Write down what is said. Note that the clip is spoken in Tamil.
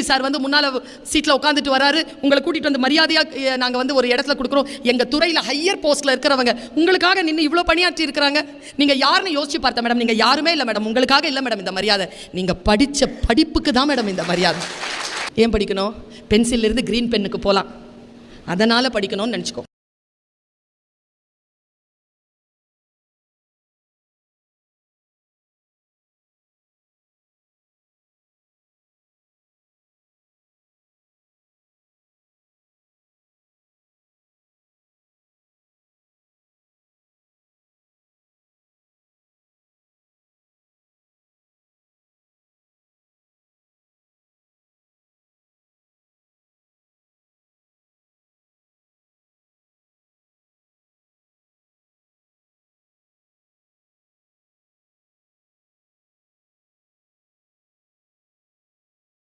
சார் வந்து முன்னால் சீட்டில் உட்காந்துட்டு வராரு, உங்களை கூட்டிகிட்டு வந்து மரியாதையாக நாங்கள் வந்து ஒரு இடத்துல கொடுக்குறோம். எங்கள் துறையில் ஹையர் போஸ்ட்டில் இருக்கிறவங்க உங்களுக்காக நின்று இவ்வளோ பணியாற்றி இருக்கிறாங்க. நீங்கள் யாருன்னு யோசிச்சு பார்த்தேன் மேடம், நீங்கள் யாருமே இல்லை மேடம், உங்களுக்காக இல்லை மேடம் இந்த மரியாதை, நீங்கள் படித்த படிப்புக்கு தான் மேடம் இந்த மரியாதை. ஏன் படிக்கணும்? பென்சிலிருந்து க்ரீன் பென்னுக்கு போகலாம், அதனால் படிக்கணும்னு நினச்சிக்கோ.